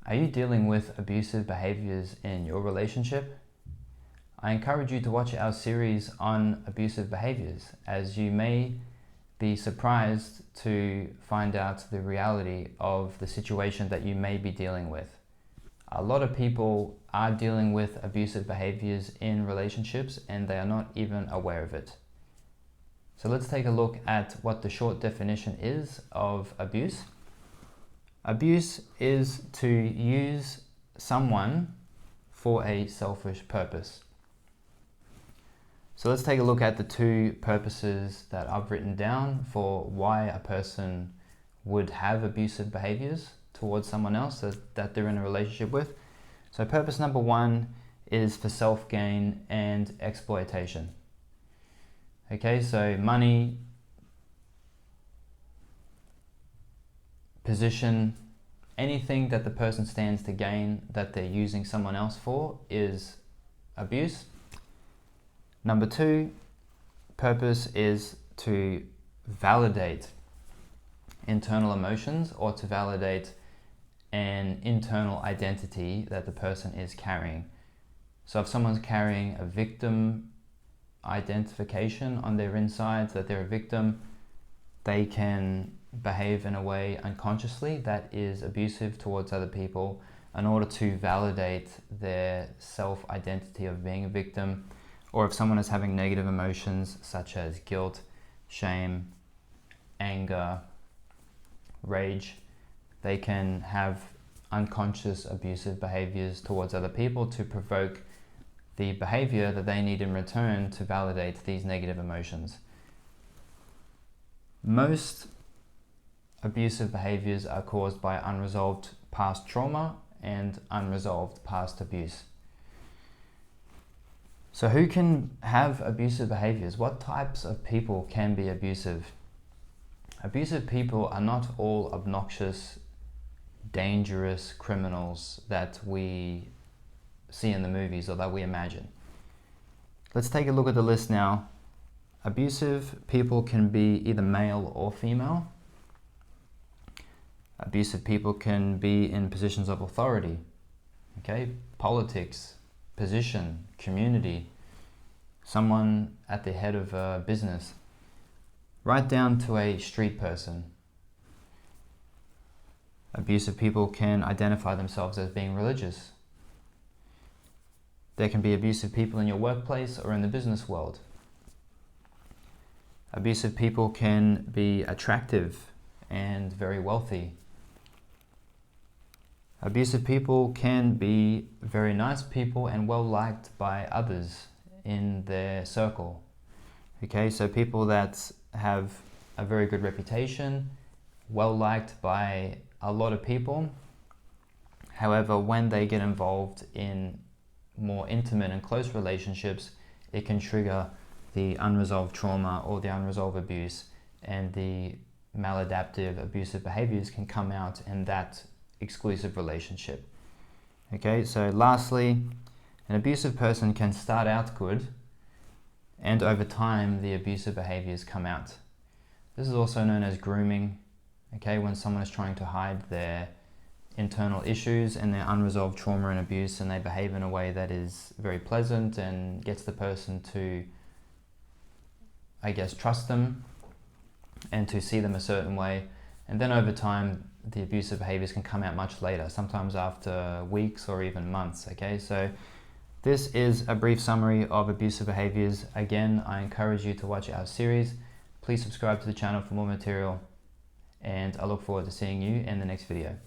Are you dealing with abusive behaviors in your relationship? I encourage you to watch our series on abusive behaviors, as you may be surprised to find out the reality of the situation that you may be dealing with. A lot of people are dealing with abusive behaviors in relationships and they are not even aware of it. So let's take a look at what the short definition is of abuse. Abuse is to use someone for a selfish purpose. So let's take a look at the two purposes that I've written down for why a person would have abusive behaviors towards someone else that they're in a relationship with. So purpose number one is for self-gain and exploitation. Okay, so money, position, anything that the person stands to gain that they're using someone else for is abuse. Number two, purpose is to validate internal emotions or to validate an internal identity that the person is carrying. So if someone's carrying a victim identification on their insides, that they're a victim, they can behave in a way unconsciously that is abusive towards other people in order to validate their self-identity of being a victim. Or if someone is having negative emotions such as guilt, shame, anger, rage, they can have unconscious abusive behaviors towards other people to provoke the behavior that they need in return to validate these negative emotions. Most abusive behaviors are caused by unresolved past trauma and unresolved past abuse. So who can have abusive behaviors? What types of people can be abusive? Abusive people are not all obnoxious, dangerous criminals that we see in the movies or that we imagine. Let's take a look at the list now. Abusive people can be either male or female. Abusive people can be in positions of authority, okay? Politics, position, community, someone at the head of a business, right down to a street person. Abusive people can identify themselves as being religious. There can be abusive people in your workplace or in the business world. Abusive people can be attractive and very wealthy. Abusive people can be very nice people and well liked by others in their circle. Okay, so people that have a very good reputation, well liked by a lot of people. However, when they get involved in more intimate and close relationships, it can trigger the unresolved trauma or the unresolved abuse, and the maladaptive abusive behaviors can come out in that exclusive relationship. Okay, so lastly, an abusive person can start out good and over time the abusive behaviors come out. This is also known as grooming, okay, when someone is trying to hide their internal issues and their unresolved trauma and abuse, and they behave in a way that is very pleasant and gets the person to, I guess, trust them and to see them a certain way. And then over time, the abusive behaviors can come out much later, sometimes after weeks or even months, okay? So this is a brief summary of abusive behaviors. Again, I encourage you to watch our series. Please subscribe to the channel for more material, and I look forward to seeing you in the next video.